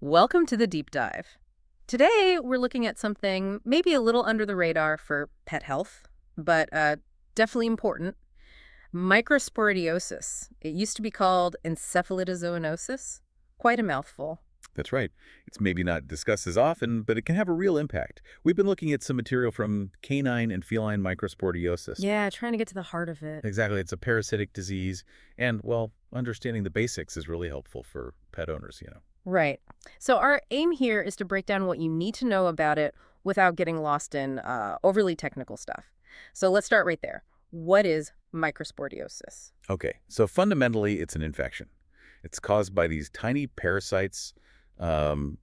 Welcome to the deep dive. Today, we're looking at something maybe a little under the radar for pet health, but definitely important. Microsporidiosis. It used to be called Encephalitozoon. Quite a mouthful. That's right. It's maybe not discussed as often, but it can have a real impact. We've been looking at some material from canine and feline microsporidiosis. Yeah, trying to get to the heart of it. Exactly. It's a parasitic disease, and, well, understanding the basics is really helpful for pet owners. Right. So our aim here is to break down what you need to know about it without getting lost in overly technical stuff. So let's start right there. What is microsporidiosis? Okay, so fundamentally, it's an infection. It's caused by these tiny parasites,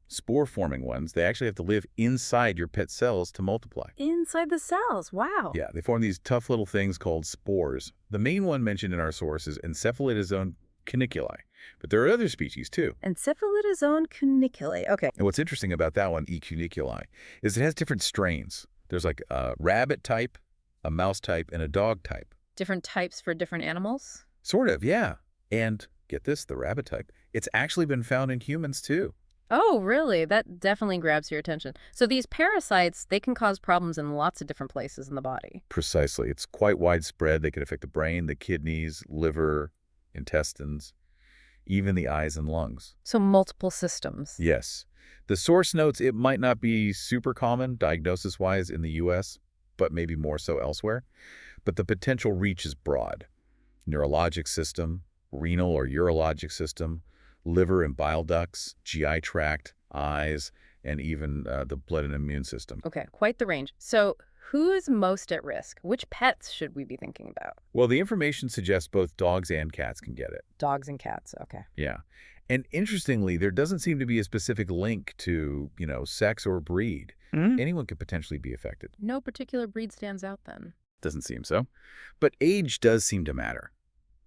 spore-forming ones. They actually have to live inside your pet cells to multiply. Inside the cells. Wow. Yeah, they form these tough little things called spores. The main one mentioned in our source is Encephalitozoon Cuniculi, but there are other species too. Encephalitozoon Cuniculi. Okay. And what's interesting about that one, E. cuniculi, is it has different strains. There's like a rabbit type, a mouse type, and a dog type. Different types for different animals? Sort of, yeah. And get this, the rabbit type, it's actually been found in humans too. Oh, really? That definitely grabs your attention. So these parasites, they can cause problems in lots of different places in the body. Precisely. It's quite widespread. They can affect the brain, the kidneys, liver, intestines, even the eyes and lungs. So multiple systems. Yes. The source notes it might not be super common diagnosis-wise in the U.S., but maybe more so elsewhere. But the potential reach is broad. Neurologic system, renal or urologic system, liver and bile ducts, GI tract, eyes, and even the blood and immune system. Okay, quite the range. So who is most at risk? Which pets should we be thinking about? Well, the information suggests both dogs and cats can get it. Dogs and cats. Okay. Yeah. And interestingly, there doesn't seem to be a specific link to, sex or breed. Anyone could potentially be affected. No particular breed stands out then. Doesn't seem so. But age does seem to matter.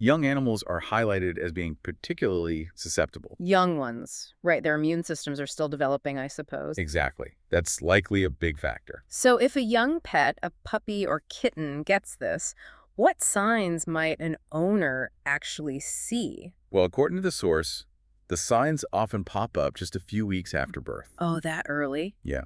Young animals are highlighted as being particularly susceptible. Young ones. Right, their immune systems are still developing, I suppose. Exactly. That's likely a big factor. So if a young pet, a puppy or kitten, gets this, what signs might an owner actually see? Well, according to the source, the signs often pop up just a few weeks after birth. Oh, that early? Yeah.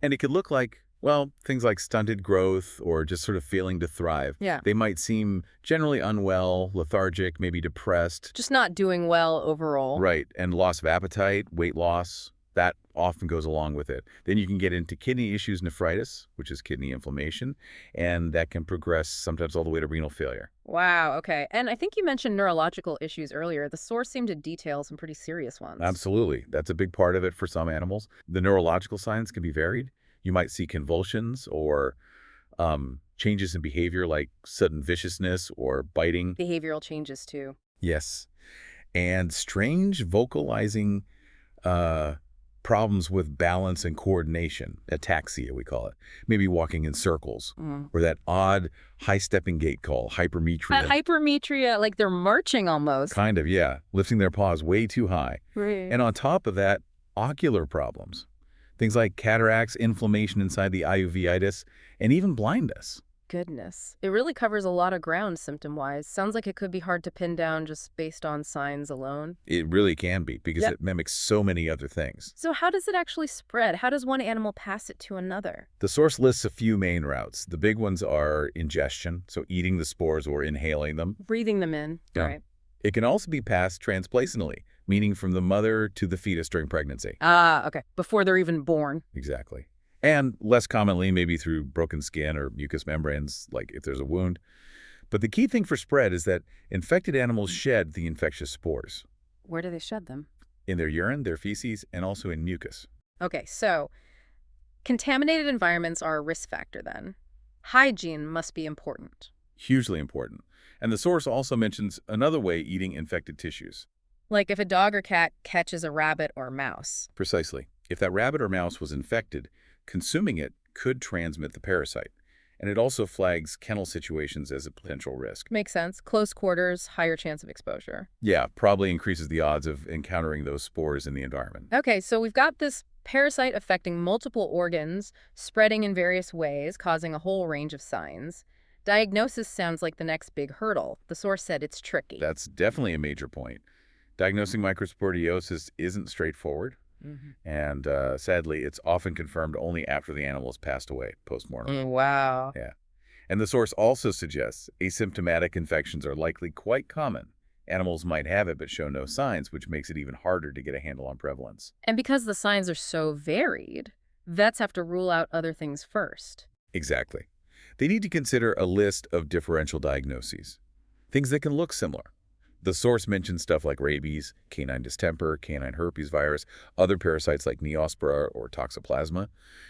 And it could look like, well, things like stunted growth or just sort of failing to thrive. Yeah. They might seem generally unwell, lethargic, maybe depressed. Just not doing well overall. Right. And loss of appetite, weight loss, that often goes along with it. Then you can get into kidney issues, nephritis, which is kidney inflammation, and that can progress sometimes all the way to renal failure. Wow, okay. And I think you mentioned neurological issues earlier. The source seemed to detail some pretty serious ones. Absolutely. That's a big part of it for some animals. The neurological signs can be varied. You might see convulsions or changes in behavior like sudden viciousness or biting. Behavioral changes, too. Yes. And strange vocalizing problems with balance and coordination. Ataxia, we call it. Maybe walking in circles. Or that odd high-stepping gait called hypermetria. That hypermetria, like they're marching almost. Kind of, yeah. Lifting their paws way too high. Right. And on top of that, ocular problems. Things like cataracts, inflammation inside the uveitis, and even blindness. Goodness. It really covers a lot of ground symptom-wise. Sounds like it could be hard to pin down just based on signs alone. It really can be because it mimics so many other things. So how does it actually spread? How does one animal pass it to another? The source lists a few main routes. The big ones are ingestion, so eating the spores or inhaling them. Breathing them in. Yeah. Right. It can also be passed transplacenally, meaning from the mother to the fetus during pregnancy. Ah, okay. Before they're even born. Exactly. And less commonly, maybe through broken skin or mucous membranes, like if there's a wound. But the key thing for spread is that infected animals shed the infectious spores. Where do they shed them? In their urine, their feces, and also in mucus. Okay, so contaminated environments are a risk factor then. Hygiene must be important. Hugely important. And the source also mentions another way eating infected tissues. Like if a dog or cat catches a rabbit or mouse. Precisely. If that rabbit or mouse was infected, consuming it could transmit the parasite. And it also flags kennel situations as a potential risk. Makes sense. Close quarters, higher chance of exposure. Yeah, probably increases the odds of encountering those spores in the environment. Okay, so we've got this parasite affecting multiple organs, spreading in various ways, causing a whole range of signs. Diagnosis sounds like the next big hurdle. The source said it's tricky. That's definitely a major point. Diagnosing microsporidiosis isn't straightforward, and sadly, it's often confirmed only after the animal has passed away, post-mortem. Wow. Yeah. And the source also suggests asymptomatic infections are likely quite common. Animals might have it but show no signs, which makes it even harder to get a handle on prevalence. And because the signs are so varied, vets have to rule out other things first. Exactly. They need to consider a list of differential diagnoses, things that can look similar. The source mentions stuff like rabies, canine distemper, canine herpes virus, other parasites like Neospora or Toxoplasma,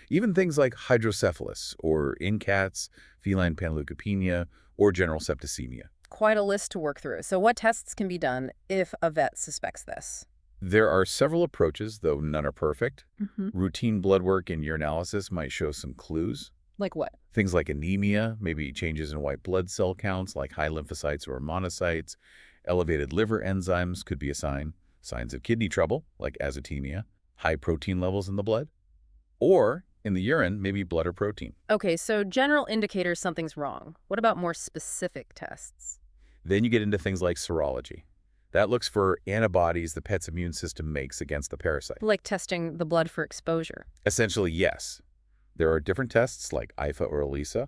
even things like hydrocephalus or in cats, feline panleukopenia, or general septicemia. Quite a list to work through. So what tests can be done if a vet suspects this? There are several approaches, though none are perfect. Mm-hmm. Routine blood work and urinalysis might show some clues. Like what? Things like anemia, maybe changes in white blood cell counts like high lymphocytes or monocytes. Elevated liver enzymes could be a sign. Signs of kidney trouble, like azotemia. High protein levels in the blood. Or, in the urine, maybe blood or protein. Okay, so general indicators something's wrong. What about more specific tests? Then you get into things like serology. That looks for antibodies the pet's immune system makes against the parasite. Like testing the blood for exposure. Essentially, yes. There are different tests like IFA or ELISA.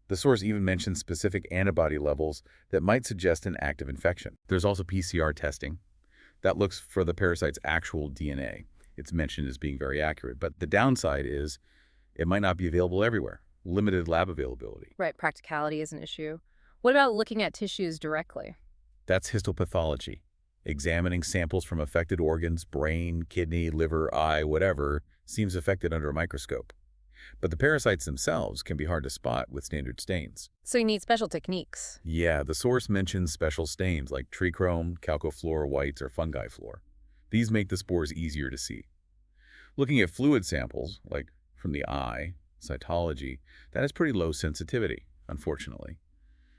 The source even mentions specific antibody levels that might suggest an active infection. There's also PCR testing. That looks for the parasite's actual DNA. It's mentioned as being very accurate, but the downside is it might not be available everywhere. Limited lab availability. Right, practicality is an issue. What about looking at tissues directly? That's histopathology. Examining samples from affected organs, brain, kidney, liver, eye, whatever, seems affected under a microscope. But the parasites themselves can be hard to spot with standard stains. So you need special techniques. Yeah, the source mentions special stains like trichrome, calcofluor whites, or fungi floor. These make the spores easier to see. Looking at fluid samples, like from the eye, cytology, that has pretty low sensitivity, unfortunately.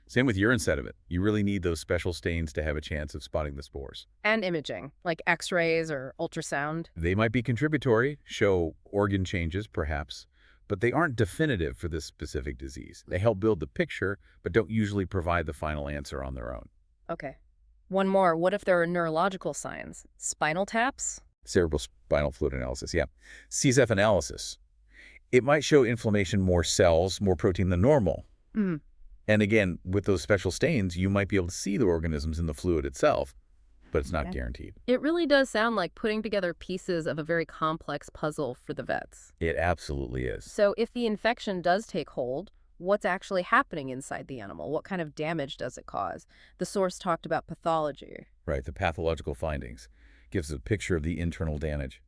Same with urine sediment. You really need those special stains to have a chance of spotting the spores. And imaging, like x-rays or ultrasound. They might be contributory, show organ changes perhaps, but they aren't definitive for this specific disease. They help build the picture, but don't usually provide the final answer on their own. Okay. One more. What if there are neurological signs? Spinal taps? Cerebrospinal fluid analysis, yeah. CSF analysis. It might show inflammation, more cells, more protein than normal. And again, with those special stains, you might be able to see the organisms in the fluid itself, but it's not guaranteed. It really does sound like putting together pieces of a very complex puzzle for the vets. It absolutely is. So if the infection does take hold, what's actually happening inside the animal? What kind of damage does it cause? The source talked about pathology. Right, the pathological findings gives a picture of the internal damage.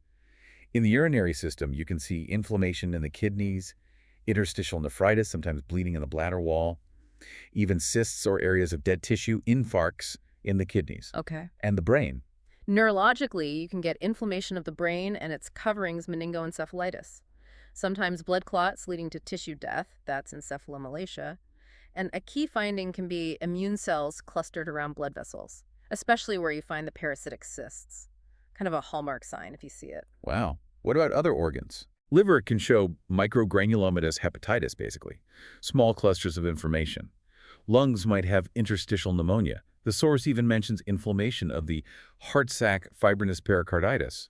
In the urinary system, you can see inflammation in the kidneys, interstitial nephritis, sometimes bleeding in the bladder wall, even cysts or areas of dead tissue, infarcts in the kidneys. Okay. And the brain. Neurologically, you can get inflammation of the brain and its coverings, meningoencephalitis. Sometimes blood clots leading to tissue death, that's encephalomalacia. And a key finding can be immune cells clustered around blood vessels, especially where you find the parasitic cysts. Kind of a hallmark sign if you see it. Wow. What about other organs? Liver can show microgranulomatous hepatitis, basically, small clusters of inflammation. Lungs might have interstitial pneumonia. The source even mentions inflammation of the heart sac fibrinous pericarditis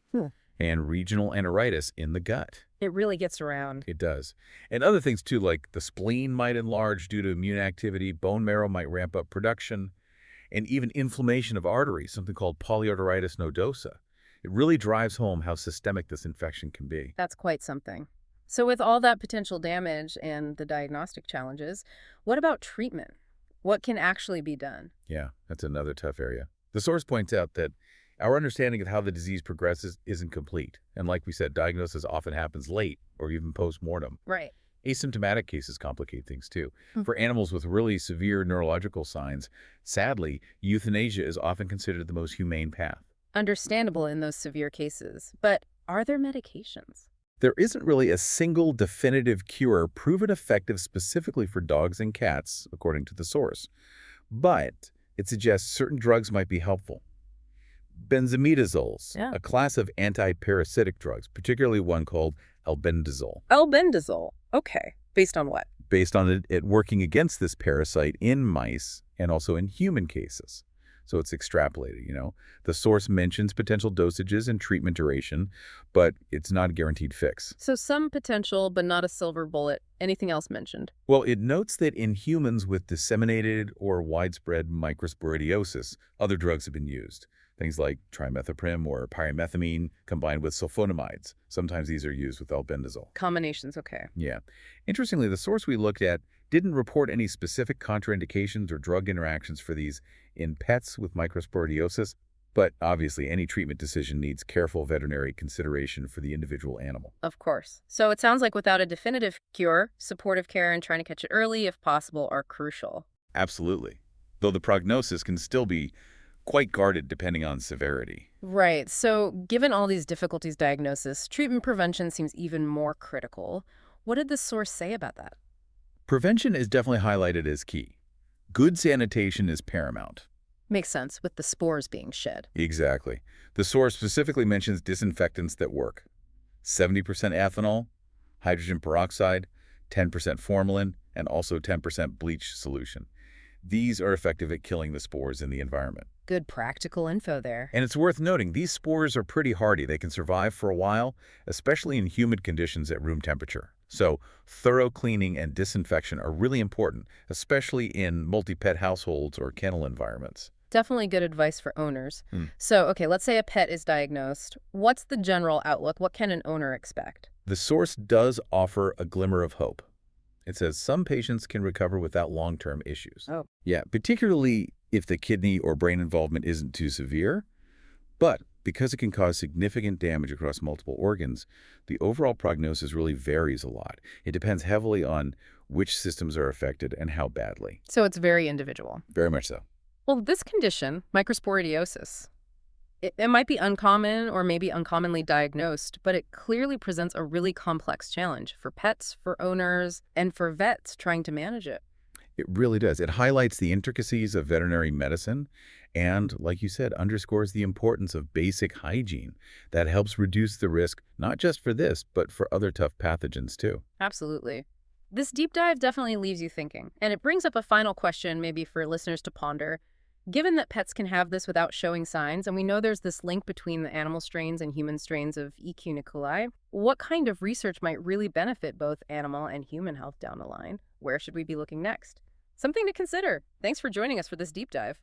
and regional enteritis in the gut. It really gets around. It does. And other things, too, like the spleen might enlarge due to immune activity, bone marrow might ramp up production, and even inflammation of arteries, something called polyarteritis nodosa. It really drives home how systemic this infection can be. That's quite something. So with all that potential damage and the diagnostic challenges, what about treatment? What can actually be done? Yeah, that's another tough area. The source points out that our understanding of how the disease progresses isn't complete. And like we said, diagnosis often happens late or even post-mortem. Right. Asymptomatic cases complicate things too. For animals with really severe neurological signs, sadly, euthanasia is often considered the most humane path. Understandable in those severe cases. But are there medications? There isn't really a single definitive cure proven effective specifically for dogs and cats, according to the source. But it suggests certain drugs might be helpful. Benzimidazoles, a class of anti-parasitic drugs, particularly one called albendazole. Albendazole. Okay. Based on what? Based on it working against this parasite in mice and also in human cases. So it's extrapolated. The source mentions potential dosages and treatment duration, but it's not a guaranteed fix. So some potential, but not a silver bullet. Anything else mentioned? Well, it notes that in humans with disseminated or widespread microsporidiosis, other drugs have been used. Things like trimethoprim or pyrimethamine combined with sulfonamides. Sometimes these are used with albendazole. Combinations, okay. Yeah. Interestingly, the source we looked at didn't report any specific contraindications or drug interactions for these in pets with microsporidiosis, but obviously any treatment decision needs careful veterinary consideration for the individual animal. Of course. So it sounds like without a definitive cure, supportive care and trying to catch it early, if possible, are crucial. Absolutely. Though the prognosis can still be quite guarded depending on severity. Right. So given all these difficulties diagnosis, treatment prevention seems even more critical. What did the source say about that? Prevention is definitely highlighted as key. Good sanitation is paramount. Makes sense, with the spores being shed. Exactly. The source specifically mentions disinfectants that work. 70% ethanol, hydrogen peroxide, 10% formalin, and also 10% bleach solution. These are effective at killing the spores in the environment. Good practical info there. And it's worth noting, these spores are pretty hardy. They can survive for a while, especially in humid conditions at room temperature. So thorough cleaning and disinfection are really important, especially in multi-pet households or kennel environments. Definitely good advice for owners. So, okay, let's say a pet is diagnosed. What's the general outlook? What can an owner expect? The source does offer a glimmer of hope. It says some patients can recover without long-term issues. Oh. Yeah, particularly if the kidney or brain involvement isn't too severe. But because it can cause significant damage across multiple organs, the overall prognosis really varies a lot. It depends heavily on which systems are affected and how badly. So it's very individual. Very much so. Well, this condition, microsporidiosis, it might be uncommon or maybe uncommonly diagnosed, but it clearly presents a really complex challenge for pets, for owners, and for vets trying to manage it. It really does. It highlights the intricacies of veterinary medicine and, like you said, underscores the importance of basic hygiene that helps reduce the risk, not just for this, but for other tough pathogens too. Absolutely. This deep dive definitely leaves you thinking, and it brings up a final question maybe for listeners to ponder. Given that pets can have this without showing signs, and we know there's this link between the animal strains and human strains of E. cuniculi, what kind of research might really benefit both animal and human health down the line? Where should we be looking next? Something to consider. Thanks for joining us for this deep dive.